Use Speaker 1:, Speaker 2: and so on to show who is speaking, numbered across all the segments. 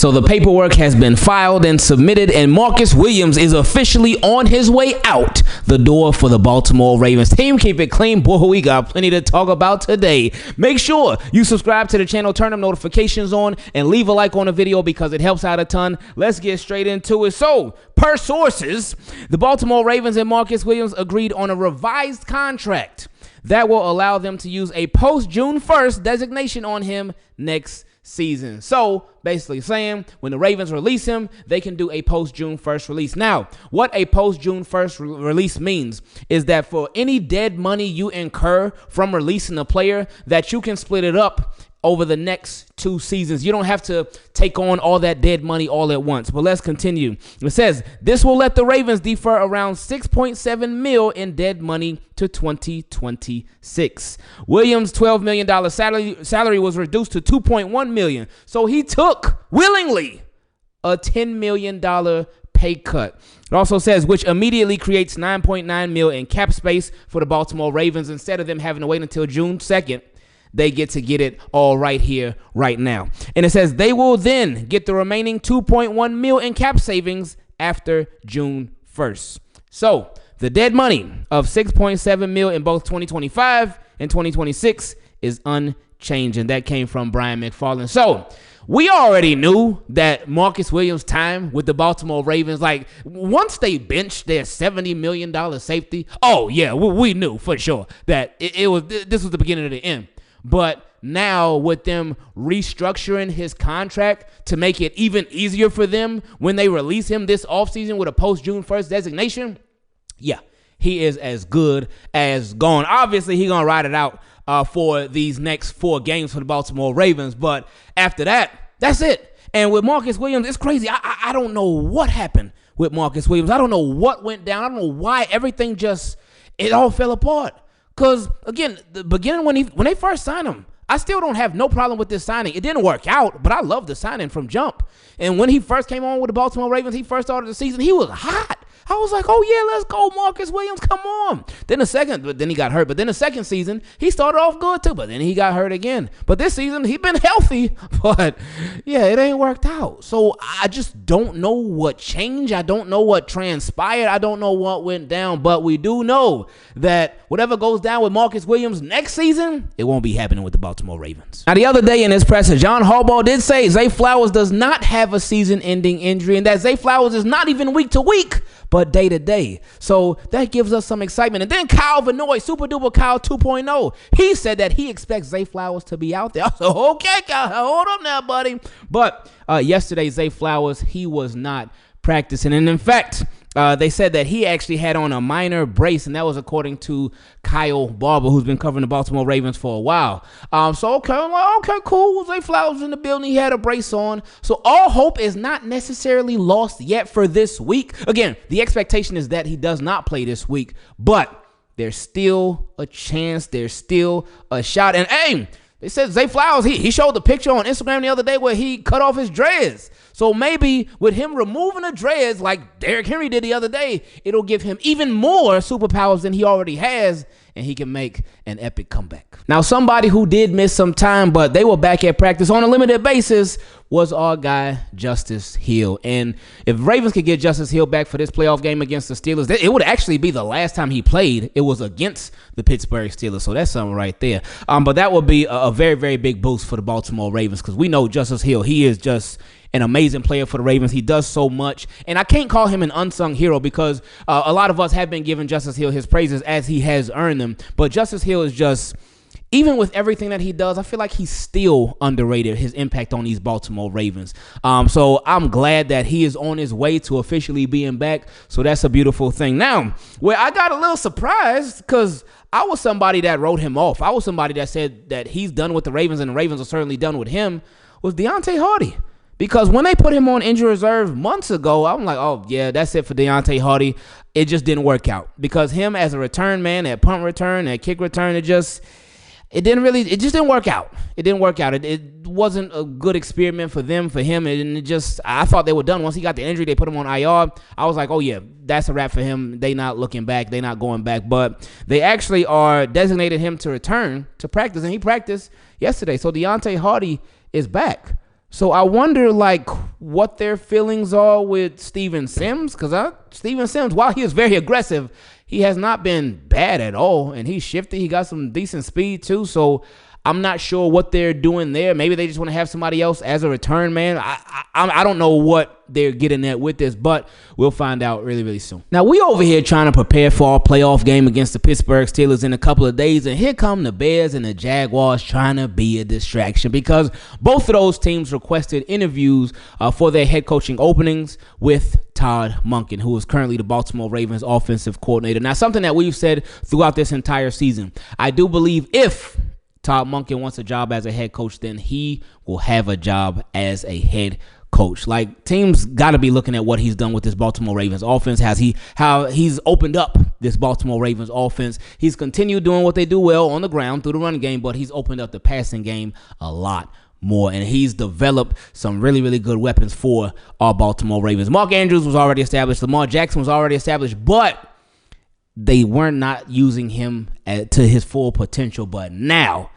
Speaker 1: So the paperwork has been filed and submitted, and Marcus Williams is officially on his way out the door for the Baltimore Ravens. Team, keep it clean. Boy, we got plenty to talk about today. Make sure you subscribe to the channel, turn them notifications on, and leave a like on the video because it helps out a ton. Let's get straight into it. So, per sources, the Baltimore Ravens and Marcus Williams agreed on a revised contract that will allow them to use a post-June 1st designation on him next season. So basically saying when the Ravens release him, they can do a post-June 1st release. Now, what a post-June 1st release means is that for any dead money you incur from releasing a player, that you can split it up over the next 2 seasons. You don't have to take on all that dead money all at once. But let's continue. It says this will let the Ravens defer around $6.7 million in dead money to 2026. Williams' $12 million salary was reduced to $2.1 million. So he took willingly a $10 million pay cut. It also says, which immediately creates $9.9 million in cap space for the Baltimore Ravens. Instead of them having to wait until June 2nd, they get to get it all right here, right now. And it says they will then get the remaining $2.1 million in cap savings after June 1st. So the dead money of $6.7 million in both 2025 and 2026 is unchanged. And that came from Brian McFarland. So we already knew that Marcus Williams' time with the Baltimore Ravens, like once they benched their $70 million safety, oh yeah, we knew for sure that this was the beginning of the end. But now with them restructuring his contract to make it even easier for them when they release him this offseason with a post-June 1st designation, yeah, he is as good as gone. Obviously, he's going to ride it out for these next 4 games for the Baltimore Ravens. But after that, that's it. And with Marcus Williams, it's crazy. I don't know what happened with Marcus Williams. I don't know what went down. I don't know why everything it all fell apart. Because, again, the beginning when they first signed him, I still don't have no problem with this signing. It didn't work out, but I love the signing from jump. And when he first came on with the Baltimore Ravens, he first started the season, he was hot. I was like, oh, yeah, let's go, Marcus Williams, come on. Then he got hurt. But then the second season, he started off good, too. But then he got hurt again. But this season, he's been healthy. But, yeah, it ain't worked out. So I just don't know what changed. I don't know what transpired. I don't know what went down. But we do know that whatever goes down with Marcus Williams next season, it won't be happening with the Baltimore Ravens. Now, the other day in his presser, John Harbaugh did say Zay Flowers does not have a season-ending injury and that Zay Flowers is not even week to week, but day to day. So that gives us some excitement. And then Kyle Vanoy, Super Duper Kyle 2.0, he said that he expects Zay Flowers to be out there. I said, okay, Kyle, hold up now, buddy. But yesterday, Zay Flowers, he was not practicing. And in fact, they said that he actually had on a minor brace, and that was according to Kyle Barber, who's been covering the Baltimore Ravens for a while. So, okay, cool. Zay Flowers in the building. He had a brace on. So all hope is not necessarily lost yet for this week. Again, the expectation is that he does not play this week, but there's still a chance. There's still a shot. And, hey, they said Zay Flowers, he showed the picture on Instagram the other day where he cut off his dreads. So maybe with him removing the dreads like Derrick Henry did the other day, it'll give him even more superpowers than he already has, and he can make an epic comeback. Now, somebody who did miss some time, but they were back at practice on a limited basis, was our guy, Justice Hill. And if Ravens could get Justice Hill back for this playoff game against the Steelers, it would actually be the last time he played. It was against the Pittsburgh Steelers, so that's something right there. But that would be a very, very big boost for the Baltimore Ravens because we know Justice Hill, he is just an amazing player for the Ravens. He does so much. And I can't call him an unsung hero because a lot of us have been giving Justice Hill his praises as he has earned them. But Justice Hill is just, even with everything that he does, I feel like he's still underrated, his impact on these Baltimore Ravens. So I'm glad that he is on his way to officially being back. So that's a beautiful thing. Now, where I got a little surprised because I was somebody that wrote him off. I was somebody that said that he's done with the Ravens and the Ravens are certainly done with him, was Deonte Harty. Because when they put him on injury reserve months ago, I'm like, oh, yeah, that's it for Deonte Harty. It just didn't work out. Because him as a return man, that punt return, that kick return, it just didn't work out. It didn't work out. It wasn't a good experiment for them, for him. And I thought they were done. Once he got the injury, they put him on IR. I was like, oh, yeah, that's a wrap for him. They not looking back. They not going back. But they actually are designated him to return to practice. And he practiced yesterday. So Deonte Harty is back. So I wonder, like, what their feelings are with Steven Sims, because Steven Sims, while he is very aggressive, he has not been bad at all, and he's shifty. He got some decent speed too, so I'm not sure what they're doing there. Maybe they just want to have somebody else as a return man. I don't know what they're getting at with this, but we'll find out really, really soon. Now, we over here trying to prepare for our playoff game against the Pittsburgh Steelers in a couple of days, and here come the Bears and the Jaguars trying to be a distraction because both of those teams requested interviews for their head coaching openings with Todd Monken, who is currently the Baltimore Ravens offensive coordinator. Now, something that we've said throughout this entire season, I do believe if Todd Monken wants a job as a head coach, then he will have a job as a head coach. Like, teams got to be looking at what he's done with this Baltimore Ravens offense. How he's opened up this Baltimore Ravens offense. He's continued doing what they do well on the ground through the run game, but he's opened up the passing game a lot more, and he's developed some really, really good weapons for our Baltimore Ravens. Mark Andrews was already established. Lamar Jackson was already established, but they were not using him to his full potential. But now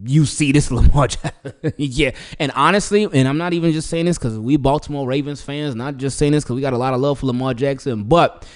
Speaker 1: you see this Lamar Jackson. Yeah, and honestly, and I'm not even just saying this because we Baltimore Ravens fans, not just saying this because we got a lot of love for Lamar Jackson, but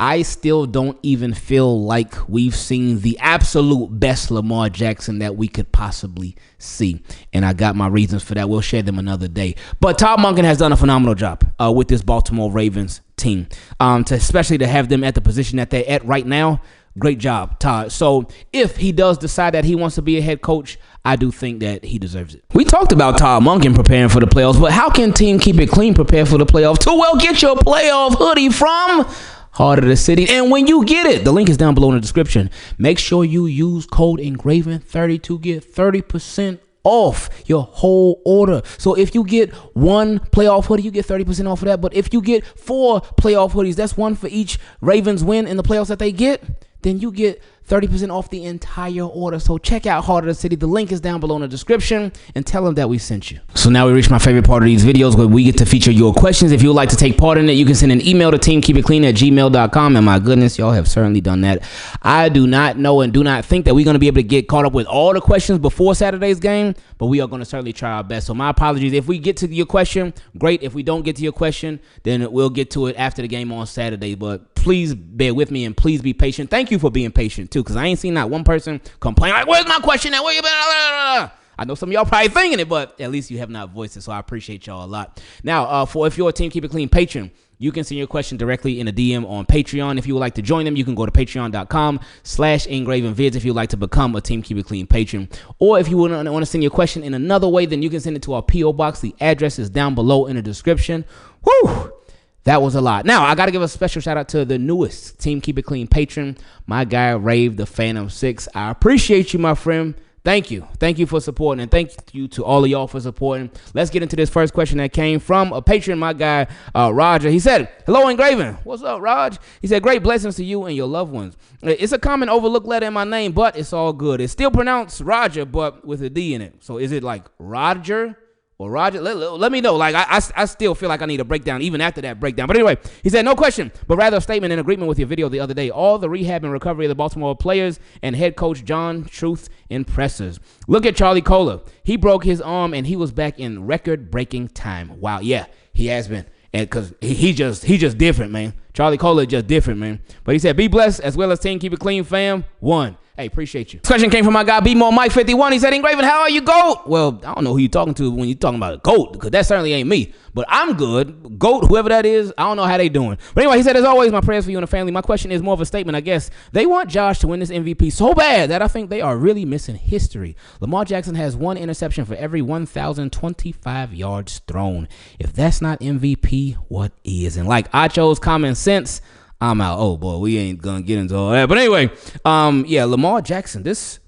Speaker 1: I still don't even feel like we've seen the absolute best Lamar Jackson that we could possibly see. And I got my reasons for that. We'll share them another day. But Todd Monken has done a phenomenal job with this Baltimore Ravens team, especially to have them at the position that they're at right now. Great job, Todd. So if he does decide that he wants to be a head coach, I do think that he deserves it. We talked about Todd Monken preparing for the playoffs, but how can Team Keep It Clean prepare for the playoffs? Well, get your playoff hoodie from Heart of the City. And when you get it, the link is down below in the description. Make sure you use code Engraving30 to get 30% off your whole order. So if you get one playoff hoodie, you get 30% off of that. But if you get 4 playoff hoodies, that's one for each Ravens win in the playoffs that they get, then you get 30% off the entire order. So check out Heart of the City. The link is down below in the description, and tell them that we sent you. So now we reach my favorite part of these videos where we get to feature your questions. If you would like to take part in it, you can send an email to teamkeepitclean@gmail.com. And my goodness, y'all have certainly done that. I do not know and do not think that we're going to be able to get caught up with all the questions before Saturday's game, but we are going to certainly try our best. So my apologies. If we get to your question, great. If we don't get to your question, then we'll get to it after the game on Saturday. But please bear with me and please be patient. Thank you for being patient too, because I ain't seen not one person complain like, "Where's my question at? Where you been?" I know some of y'all probably thinking it, but at least you have not voiced it, so I appreciate y'all a lot. Now, if you're a Team Keep It Clean patron, you can send your question directly in a DM on Patreon. If you would like to join them, you can go to patreon.com/engravingvids if you would like to become a Team Keep It Clean patron. Or if you want to send your question in another way, then you can send it to our P.O. Box. The address is down below in the description. Whew! That was a lot. Now, I got to give a special shout out to the newest Team Keep It Clean patron, my guy, Rave, the Phantom 6. I appreciate you, my friend. Thank you. Thank you for supporting, and thank you to all of y'all for supporting. Let's get into this first question that came from a patron, my guy, Rodger. He said, "Hello, Engraving." What's up, Raj? He said, "Great blessings to you and your loved ones. It's a common overlooked letter in my name, but it's all good. It's still pronounced Rodger, but with a D in it. So is it like Rodger? Or Rodger, let me know. Like, I still feel like I need a breakdown even after that breakdown. But anyway, he said, "No question, but rather a statement in agreement with your video the other day. All the rehab and recovery of the Baltimore players and head coach John Truth impresses. Look at Charlie Kohler. He broke his arm and he was back in record-breaking time. Wow, yeah, he has been. And because he just different, man. Charlie Kohler just different, man. But he said, be blessed as well as Team Keep It Clean fam. 1. Hey, appreciate you." This question came from my guy, B-More Mike 51. He said, "Engraving, how are you, GOAT?" Well, I don't know who you're talking to when you're talking about a GOAT, because that certainly ain't me. But I'm good. GOAT, whoever that is, I don't know how they doing. But anyway, he said, "As always, my prayers for you and the family. My question is more of a statement, I guess. They want Josh to win this MVP so bad that I think they are really missing history. Lamar Jackson has 1 interception for every 1,025 yards thrown. If that's not MVP, what is?" And like I chose common sense, I'm out. Oh boy, we ain't gonna get into all that. But anyway, yeah, Lamar Jackson, this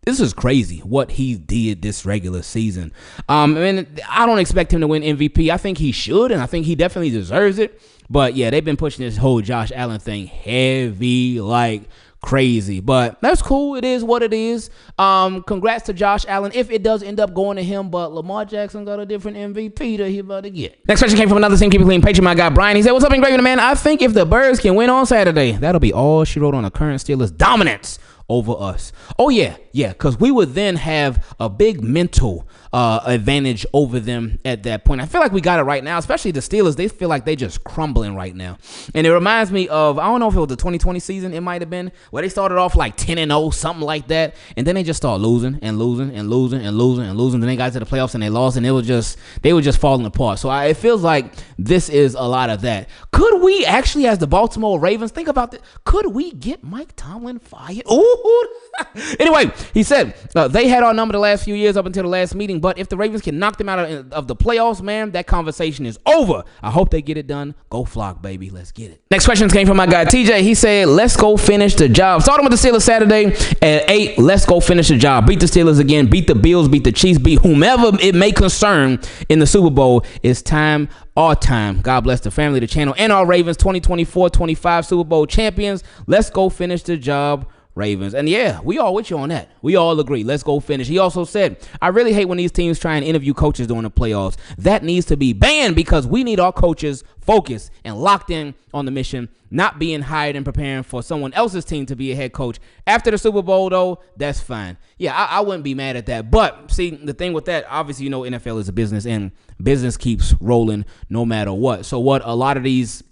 Speaker 1: is crazy what he did this regular season. I mean, I don't expect him to win MVP. I think he should, and I think he definitely deserves it. But yeah, they've been pushing this whole Josh Allen thing heavy, like crazy. But that's cool. It is what it is. Congrats to Josh Allen if it does end up going to him, but Lamar Jackson got a different MVP that he about to get. Next question came from another Team Keep It Clean patron, my guy Brian. He said, "What's up, Engraving, man? I think if the Birds can win on Saturday, that'll be all she wrote on the current Steelers dominance over us. Oh, yeah, because we would then have a big mental advantage over them at that point. I feel like we got it right now, especially the Steelers. They feel like they just crumbling right now. And it reminds me of, I don't know if it was the 2020 season, it might have been, where they started off like 10-0, something like that, and then they just started losing. Then they got to the playoffs and they lost, and they were just falling apart. So it feels like this is a lot of that. Could we actually, as the Baltimore Ravens, think about this, could we get Mike Tomlin fired? Ooh. Anyway, he said they had our number the last few years up until the last meeting, but if the Ravens can knock them out of the playoffs, man, that conversation is over. I hope they get it done. Go Flock, baby. Let's get it. Next questions came from my guy TJ. He said, let's go finish the job. Starting with the Steelers Saturday at 8. Let's go finish the job. Beat the Steelers again. Beat the Bills. Beat the Chiefs. Beat whomever it may concern in the Super Bowl. It's time. Our time. God bless the family, the channel, and our Ravens 2024-25 Super Bowl champions. Let's go finish the job, Ravens. And yeah, we all with you on that. We all agree. Let's go finish. He also said, I really hate when these teams try and interview coaches during the playoffs. That needs to be banned because we need our coaches focused and locked in on the mission, not being hired and preparing for someone else's team to be a head coach. After the Super Bowl, though, that's fine. Yeah, I wouldn't be mad at that. But see, the thing with that, obviously, you know, NFL is a business and business keeps rolling no matter what. So what a lot of these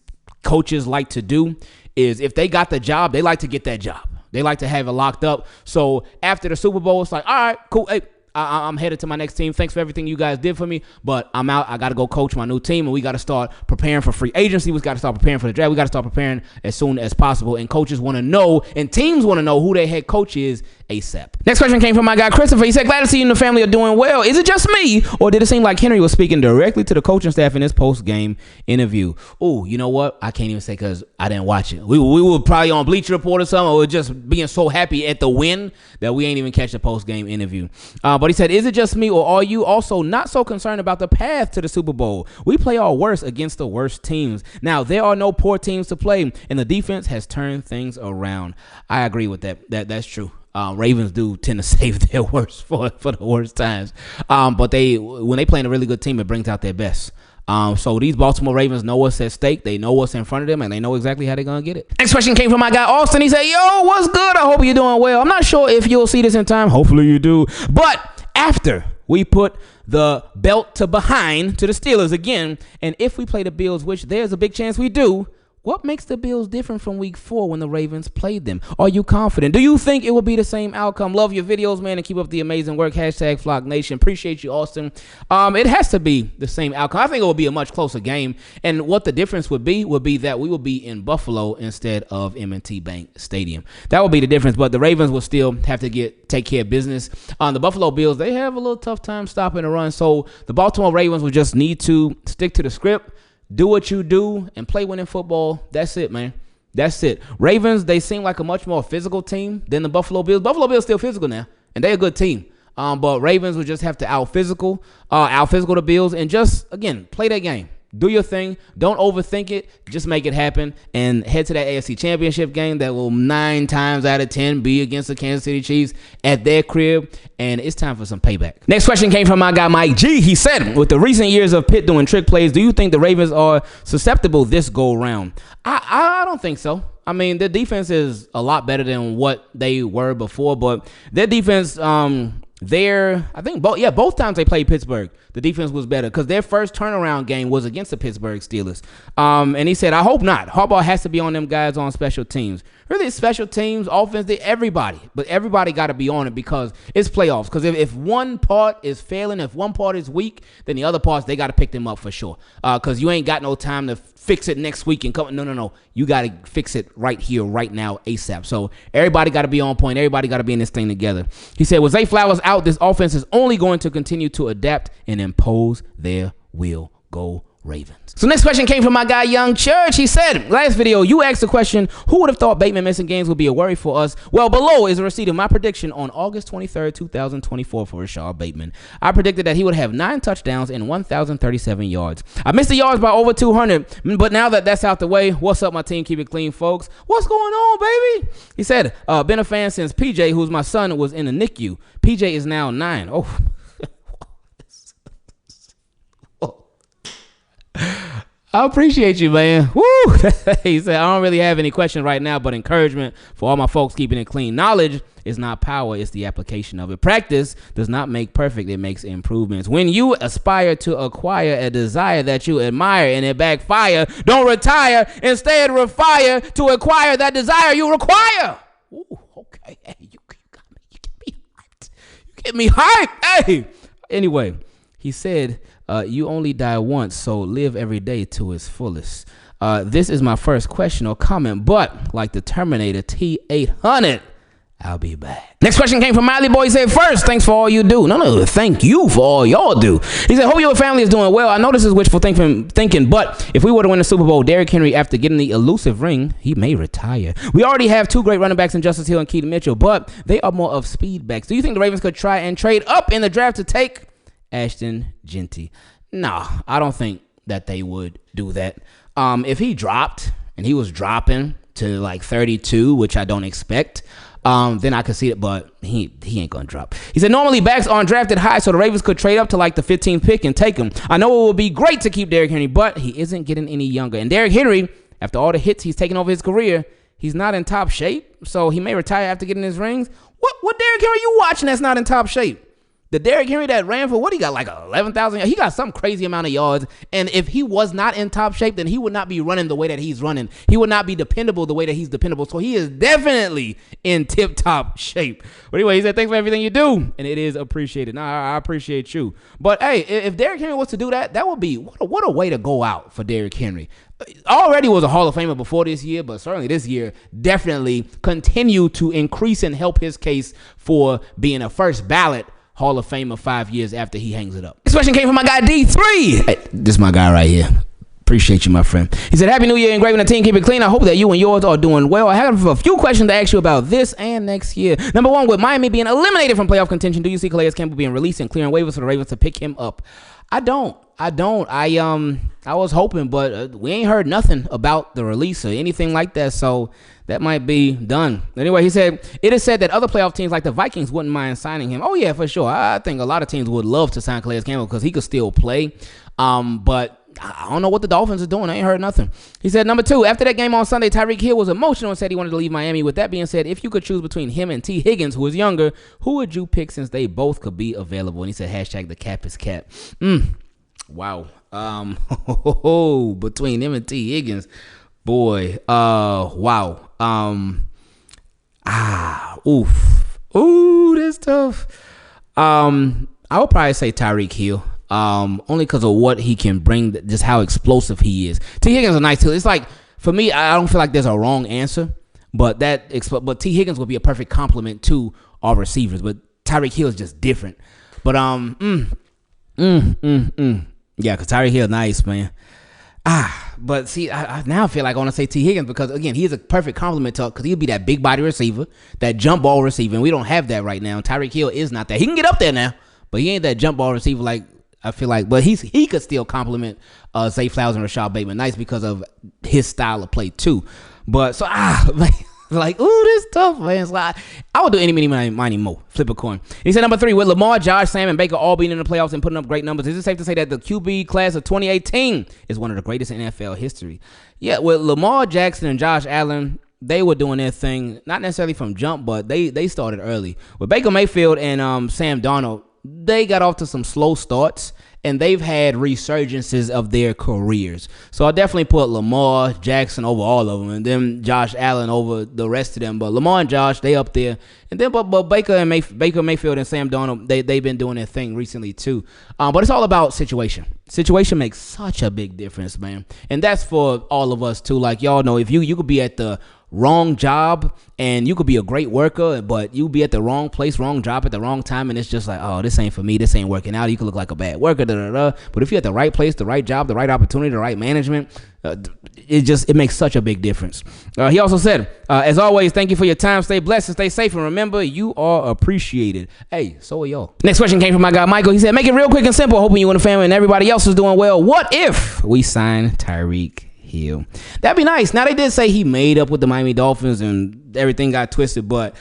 Speaker 1: coaches like to do is if they got the job, they like to get that job. They like to have it locked up. So after the Super Bowl, it's like, all right, cool. Hey, I'm headed to my next team. Thanks for everything you guys did for me, but I'm out. I got to go coach my new team, and we got to start preparing for free agency. We got to start preparing for the draft. We got to start preparing as soon as possible, and coaches want to know, and teams want to know who their head coach is ASAP. Next question came from my guy Christopher. He said, glad to see you and the family are doing well. Is it just me, or did it seem like Henry was speaking directly to the coaching staff in his post-game interview? Oh, you know what? I can't even say because I didn't watch it. We were probably on Bleacher Report or something, or just being so happy at the win that we ain't even catch the post-game interview. But he said, is it just me, or are you also not so concerned about the path to the Super Bowl? We play our worst against the worst teams. Now, there are no poor teams to play, and the defense has turned things around. I agree with that. That's true. Ravens do tend to save their worst for the worst times. But when they play in a really good team, it brings out their best. So these Baltimore Ravens know what's at stake. They know what's in front of them, and they know exactly how they're going to get it. Next question came from my guy Austin. He said, yo, what's good? I hope you're doing well. I'm not sure if you'll see this in time. Hopefully you do. But after we put the belt to behind to the Steelers again, and if we play the Bills, which there's a big chance we do, what makes the Bills different from week 4 when the Ravens played them? Are you confident? Do you think it will be the same outcome? Love your videos, man, and keep up the amazing work. Hashtag Flock Nation. Appreciate you, Austin. It has to be the same outcome. I think it will be a much closer game. And what the difference would be that we will be in Buffalo instead of M&T Bank Stadium. That will be the difference. But the Ravens will still have to take care of business. The Buffalo Bills, they have a little tough time stopping the run. So the Baltimore Ravens will just need to stick to the script. Do what you do and play winning football. That's it, man. That's it. Ravens, they seem like a much more physical team than the Buffalo Bills. Buffalo Bills still physical now, and they're a good team. But Ravens will just have to out-physical the Bills and just, again, play that game. Do your thing. Don't overthink it. Just make it happen and head to that AFC Championship game that will 9 times out of 10 be against the Kansas City Chiefs at their crib, and it's time for some payback. Next question came from my guy Mike G. He said, with the recent years of Pitt doing trick plays, do you think the Ravens are susceptible this go-round? I don't think so. I mean, their defense is a lot better than what they were before, but their defense, I think both times they played Pittsburgh, the defense was better because their first turnaround game was against the Pittsburgh Steelers. And he said, I hope not. Harbaugh has to be on them guys on special teams. Really, special teams, offense, everybody got to be on it because it's playoffs. Because if one part is failing, if one part is weak, then the other parts, they got to pick them up for sure. Because you ain't got no time to fix it next week and come. No. You got to fix it right here, right now, ASAP. So everybody got to be on point. Everybody got to be in this thing together. He said, with Zay Flowers out, this offense is only going to continue to adapt and impose their will. Go Ravens. So next question came from my guy Young Church. He said, last video you asked the question, who would have thought Bateman missing games would be a worry for us? Well, below is a receipt of my prediction on August 23rd, 2024 for Rashad Bateman. I predicted that he would have 9 touchdowns and 1,037 yards. I missed the yards by over 200, but now that that's out the way, what's up, my team? Keep it clean, folks. What's going on, baby? He said, been a fan since PJ, who's my son, was in the NICU. PJ is now 9. Oh, I appreciate you, man. Woo! He said, I don't really have any questions right now, but encouragement for all my folks keeping it clean. Knowledge is not power, it's the application of it. Practice does not make perfect, it makes improvements. When you aspire to acquire a desire that you admire and it backfire, don't retire. Instead, refire to acquire that desire you require. Ooh, okay. Hey, you got me. You get me hyped. You get me hyped. Hey. Anyway, he said, you only die once, so live every day to its fullest. This is my first question or comment, but like the Terminator T-800, I'll be back. Next question came from Maliboy. He said, first, thanks for all you do. No, thank you for all y'all do. He said, hope your family is doing well. I know this is wishful thinking, but if we were to win the Super Bowl, Derrick Henry, after getting the elusive ring, he may retire. We already have two great running backs in Justice Hill and Keaton Mitchell, but they are more of speed backs. Do you think the Ravens could try and trade up in the draft to take Ashton Genty? No, I don't think that they would do that. If he dropped and he was dropping to like 32, which I don't expect, then I could see it, but he ain't gonna drop. He said normally backs aren't drafted high, so the Ravens could trade up to like the 15th pick and take him. I know it would be great to keep Derrick Henry, but he isn't getting any younger. And Derrick Henry, after all the hits he's taken over his career, he's not in top shape, so he may retire after getting his rings. What Derrick Henry you watching that's not in top shape? The Derrick Henry that ran for, what he got, like 11,000? He got some crazy amount of yards. And if he was not in top shape, then he would not be running the way that he's running. He would not be dependable the way that he's dependable. So he is definitely in tip-top shape. But anyway, he said, thanks for everything you do. And it is appreciated. I appreciate you. But, hey, if Derrick Henry was to do that, that would be, what a way to go out for Derrick Henry. Already was a Hall of Famer before this year, but certainly this year definitely continue to increase and help his case for being a first ballot Hall of Famer 5 years after he hangs it up. This question came from my guy D3. Hey, this is my guy right here. Appreciate you, my friend. He said, Happy New Year, engraving the team, keep it clean. I hope that you and yours are doing well. I have a few questions to ask you about this and next year. Number one, with Miami being eliminated from playoff contention, do you see Calais Campbell being released and clearing waivers for the Ravens to pick him up? I don't. I was hoping, but we ain't heard nothing about the release or anything like that, so that might be done. Anyway, he said, it is said that other playoff teams like the Vikings wouldn't mind signing him. Oh, yeah, for sure. I think a lot of teams would love to sign Calais Campbell because he could still play, but I don't know what the Dolphins are doing. I ain't heard nothing. He said, number two, after that game on Sunday, Tyreek Hill was emotional and said he wanted to leave Miami. With that being said, if you could choose between him and T. Higgins, who is younger, who would you pick since they both could be available? And he said, hashtag the cap is cap. Wow. Between him and T. Higgins, boy. Wow. Ooh, that's tough. I would probably say Tyreek Hill. Only because of what he can bring, just how explosive he is. T. Higgins is a nice tool. It's like, for me, I don't feel like there's a wrong answer, but T. Higgins would be a perfect complement to our receivers. But Tyreek Hill is just different. But yeah, because Tyreek Hill, nice, man. But see, I now feel like I want to say T. Higgins because, again, he is a perfect complement to, because he'll be that big body receiver, that jump ball receiver, and we don't have that right now. Tyreek Hill is not that. He can get up there now, but he ain't that jump ball receiver like, I feel like, but he could still complement Zay Flowers and Rashad Bateman nice because of his style of play too. But so man, like, ooh, this tough, man. It's like, I would do any, many, mo. Flip a coin. He said number three, with Lamar, Josh, Sam, and Baker all being in the playoffs and putting up great numbers, is it safe to say that the QB class of 2018 is one of the greatest in NFL history? Yeah, with Lamar Jackson and Josh Allen, they were doing their thing, not necessarily from jump, but they started early. With Baker Mayfield and Sam Darnold, they got off to some slow starts, and they've had resurgences of their careers. So I definitely put Lamar Jackson over all of them, and then Josh Allen over the rest of them. But Lamar and Josh, they up there. And then but Baker Mayfield and Sam Darnold, they've been doing their thing recently too. But it's all about situation. Situation makes such a big difference, man. And that's for all of us too. Like, y'all know, if you could be at the wrong job and you could be a great worker, but you be at the wrong place, wrong job at the wrong time, and it's just like, oh, this ain't for me, this ain't working out. You could look like a bad worker, but if you're at the right place, the right job, the right opportunity, the right management, it makes such a big difference. He also said, as always, thank you for your time. Stay blessed and stay safe, and remember, you are appreciated. Hey, so are y'all. Next question came from my guy Michael. He said, make it real quick and simple, hoping you and the family and everybody else is doing well. What if we sign Tyreek Hill? That'd be nice. Now, they did say he made up with the Miami Dolphins and everything got twisted, but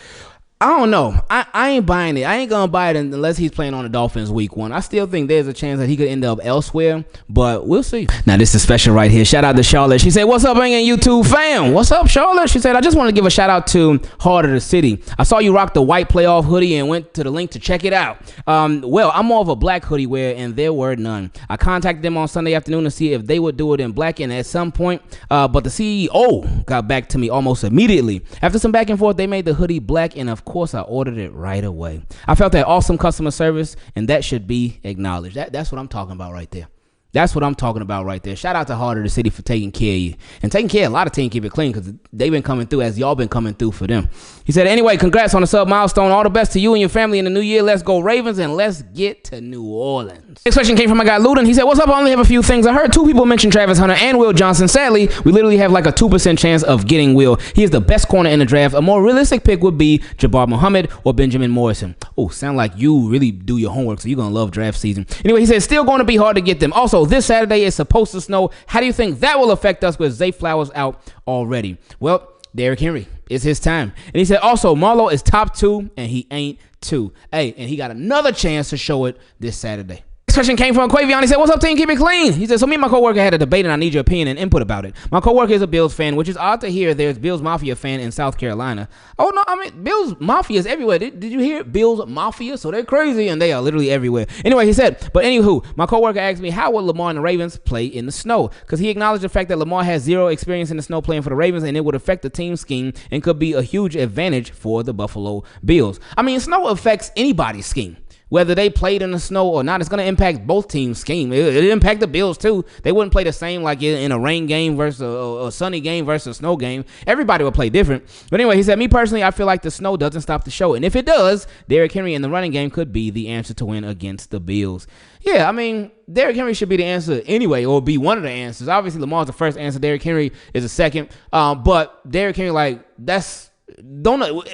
Speaker 1: I don't know. I ain't buying it. I ain't gonna buy it unless he's playing on the Dolphins week 1. I still think there's a chance that he could end up elsewhere, but we'll see. Now this is special right here. Shout out to Charlotte. She said, "What's up, Bangin' YouTube fam? What's up, Charlotte?" She said, "I just want to give a shout out to Heart of the City. I saw you rock the white playoff hoodie and went to the link to check it out. Well, I'm more of a black hoodie wearer, and there were none. I contacted them on Sunday afternoon to see if they would do it in black, and at some point, but the CEO got back to me almost immediately. After some back and forth, they made the hoodie black, and of course, I ordered it right away. I felt that awesome customer service, and that should be acknowledged." That's what I'm talking about right there. That's what I'm talking about right there. Shout out to Heart of the City for taking care of you. And taking care of a lot of teams keep it clean because they've been coming through as y'all been coming through for them. He said, "Anyway, congrats on the sub milestone. All the best to you and your family in the new year. Let's go Ravens and let's get to New Orleans." This question came from my guy Loudon. He said, "What's up? I only have a few things. I heard 2 people mention Travis Hunter and Will Johnson. Sadly, we literally have like a 2% chance of getting Will. He is the best corner in the draft. A more realistic pick would be Jabbar Muhammad or Benjamin Morrison." Oh, sound like you really do your homework, so you're going to love draft season. Anyway, he said, "Still going to be hard to get them. Also, this Saturday is supposed to snow. How do you think that will affect us with Zay Flowers out already?" Well, Derrick Henry, it's his time. And he said, "Also, Marlo is top 2, and he ain't 2. Hey, and he got another chance to show it this Saturday." This question came from Aquavione. He said, "What's up, team? Keep it clean." He said, "So me and my coworker had a debate, and I need your opinion and input about it. My coworker is a Bills fan, which is odd to hear. There's Bills Mafia fan in South Carolina." Oh, no, I mean, Bills Mafia is everywhere. Did you hear Bills Mafia? So they're crazy, and they are literally everywhere. Anyway, he said, "But anywho, my coworker asked me how would Lamar and the Ravens play in the snow? Because he acknowledged the fact that Lamar has 0 experience in the snow playing for the Ravens, and it would affect the team scheme and could be a huge advantage for the Buffalo Bills." I mean, snow affects anybody's scheme. Whether they played in the snow or not, it's going to impact both teams' scheme. It impact the Bills, too. They wouldn't play the same like in a rain game versus a sunny game versus a snow game. Everybody would play different. But anyway, he said, "Me personally, I feel like the snow doesn't stop the show. And if it does, Derrick Henry in the running game could be the answer to win against the Bills." Yeah, I mean, Derrick Henry should be the answer anyway, or be one of the answers. Obviously, Lamar's the first answer. Derrick Henry is the second. But Derrick Henry, like,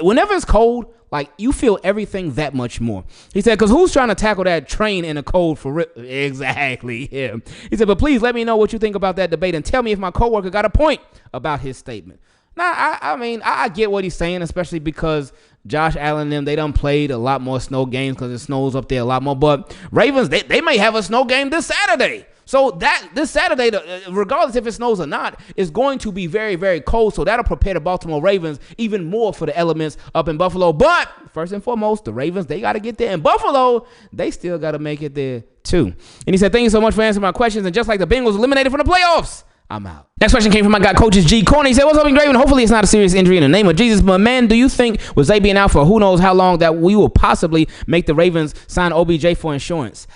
Speaker 1: whenever it's cold, like, you feel everything that much more. He said, "Because who's trying to tackle that train in the cold for real?" Exactly, yeah. He said, "But please let me know what you think about that debate and tell me if my coworker got a point about his statement." Now, I mean, I get what he's saying, especially because Josh Allen and them, they done played a lot more snow games because it snows up there a lot more. But Ravens, they may have a snow game this Saturday. So this Saturday, regardless if it snows or not, is going to be very, very cold. So that'll prepare the Baltimore Ravens even more for the elements up in Buffalo. But first and foremost, the Ravens, they got to get there. In Buffalo, they still got to make it there too. And he said, "Thank you so much for answering my questions. And just like the Bengals eliminated from the playoffs, I'm out." Next question came from my guy, Coaches G Corner. He said, "What's up, Raven? Hopefully it's not a serious injury in the name of Jesus. But man, do you think with Zay being out for who knows how long that we will possibly make the Ravens sign OBJ for insurance?"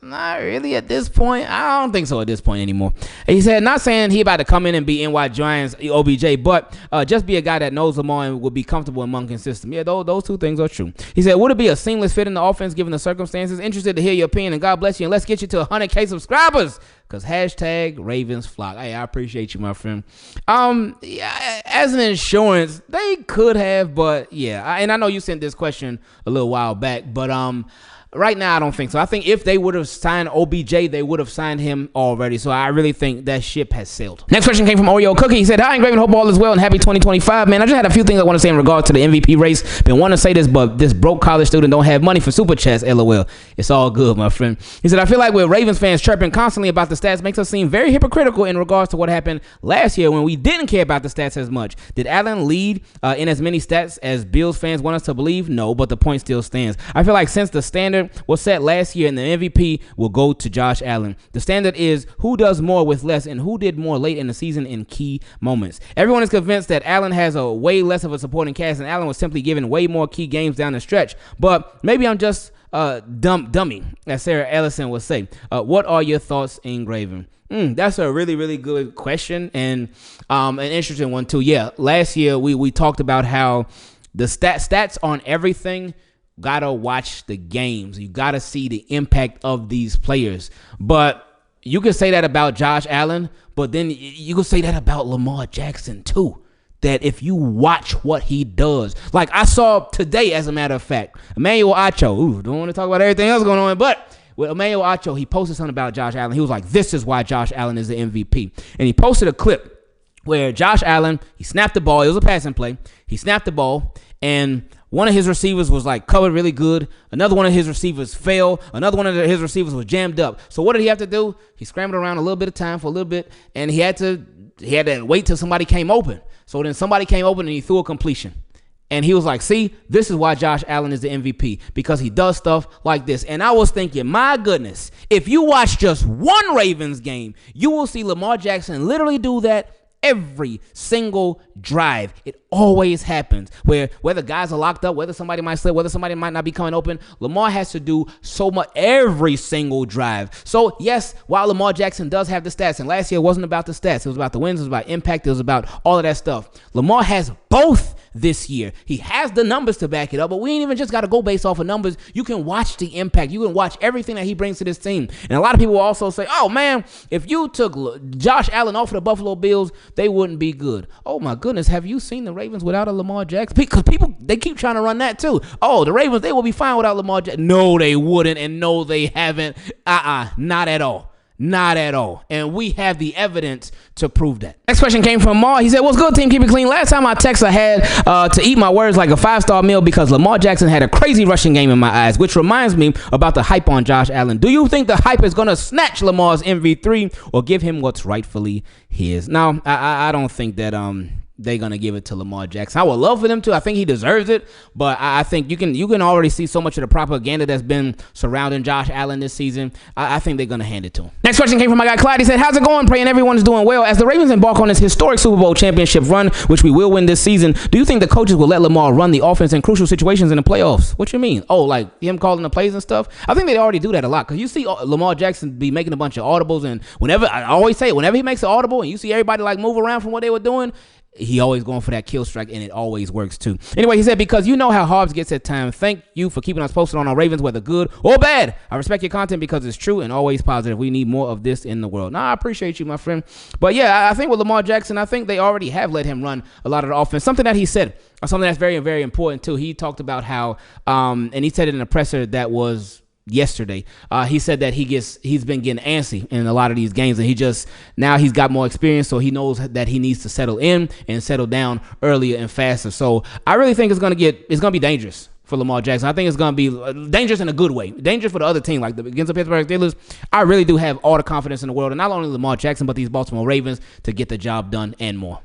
Speaker 1: Not really at this point. I don't think so at this point anymore. He said, "Not saying he about to come in and be NY Giants OBJ, but just be a guy that knows Lamar and will be comfortable in Monken's system." Yeah, those 2 things are true. He said, "Would it be a seamless fit in the offense given the circumstances? Interested to hear your opinion, and God bless you. And let's get you to 100K subscribers. Because hashtag Ravens flock." Hey, I appreciate you, my friend. Yeah, as an insurance, they could have, but yeah. And I know you sent this question a little while back, but right now, I don't think so. I think if they would have signed OBJ, they would have signed him already. So I really think that ship has sailed. Next question came from Oreo Cookie. He said, "Hi, Raven. Hope all is well and happy 2025. Man, I just had a few things I want to say in regard to the MVP race. Been wanting to say this, but this broke college student don't have money for super chats. LOL. It's all good, my friend." He said, "I feel like with Ravens fans chirping constantly about the stats makes us seem very hypocritical in regards to what happened last year when we didn't care about the stats as much. Did Allen lead in as many stats as Bills fans want us to believe? No, but the point still stands. I feel like since the standard was set last year and the MVP will go to Josh Allen, the standard is who does more with less and who did more late in the season in key moments. Everyone is convinced that Allen has a way less of a supporting cast and Allen was simply given way more key games down the stretch. But maybe I'm just dummy, as Sarah Ellison would say. What are your thoughts, Ingraven?" That's a really, really good question and an interesting one too. Yeah, last year we talked about how the stats on everything. Gotta watch the games. You gotta see the impact of these players. But you can say that about Josh Allen, but then you can say that about Lamar Jackson too. That if you watch what he does, like I saw today, as a matter of fact, Emmanuel Acho. Don't want to talk about everything else going on, but with Emmanuel Acho, he posted something about Josh Allen. He was like, "This is why Josh Allen is the MVP," and he posted a clip where Josh Allen, he snapped the ball. It was a passing play. He snapped the ball, and one of his receivers was like covered really good. Another one of his receivers fell. Another one of his receivers was jammed up. So what did he have to do? He scrambled around a little bit of time for a little bit, and he had to wait till somebody came open. So then somebody came open, and he threw a completion. And he was like, see, this is why Josh Allen is the MVP, because he does stuff like this. And I was thinking, my goodness, if you watch just one Ravens game, you will see Lamar Jackson literally do that every single drive. It always happens where whether guys are locked up, whether somebody might slip, whether somebody might not be coming open, Lamar has to do so much every single drive. So yes, while Lamar Jackson does have the stats, and last year it wasn't about the stats, it was about the wins, it was about impact, it was about all of that stuff. Lamar has both this year. He has the numbers to back it up, but we ain't even just got to go based off of numbers. You can watch the impact. You can watch everything that he brings to this team. And a lot of people will also say, oh man, if you took Josh Allen off of the Buffalo Bills, they wouldn't be good. Oh my goodness, have you seen the Ravens without a Lamar Jackson? Because people, they keep trying to run that too. Oh, the Ravens, they will be fine without Lamar Jackson. No, they wouldn't, and no, they haven't. Not at all. Not at all. And we have the evidence to prove that. Next question came from Mar. He said, what's good, team? Keep it clean. Last time I texted, I had to eat my words like a 5-star meal because Lamar Jackson had a crazy rushing game in my eyes, which reminds me about the hype on Josh Allen. Do you think the hype is going to snatch Lamar's MV3 or give him what's rightfully his? Now, I don't think that they're going to give it to Lamar Jackson. I would love for them to. I think he deserves it, but I think you can already see so much of the propaganda that's been surrounding Josh Allen this season. I think they're going to hand it to him. Next question came from my guy Clyde. He said, how's it going? Praying everyone's doing well. As the Ravens embark on this historic Super Bowl championship run, which we will win this season, do you think the coaches will let Lamar run the offense in crucial situations in the playoffs? What you mean? Oh, like him calling the plays and stuff? I think they already do that a lot because you see Lamar Jackson be making a bunch of audibles, and whenever, I always say it, whenever he makes an audible and you see everybody like move around from what they were doing, he always going for that kill strike, and it always works too. Anyway, he said, because you know how Hobbs gets at times, thank you for keeping us posted on our Ravens, whether good or bad. I respect your content because it's true and always positive. We need more of this in the world. I appreciate you, my friend. But yeah, I think with Lamar Jackson, I think they already have let him run a lot of the offense. Something that he said, something that's very, very important too. He talked about how, and he said it in a presser that was yesterday. He said that he's been getting antsy in a lot of these games, and now he's got more experience, so he knows that he needs to settle in and settle down earlier and faster. So I really think it's gonna be dangerous for Lamar Jackson. I think it's gonna be dangerous in a good way, dangerous for the other team, like against the Pittsburgh Steelers. I really do have all the confidence in the world, and not only Lamar Jackson but these Baltimore Ravens to get the job done and more.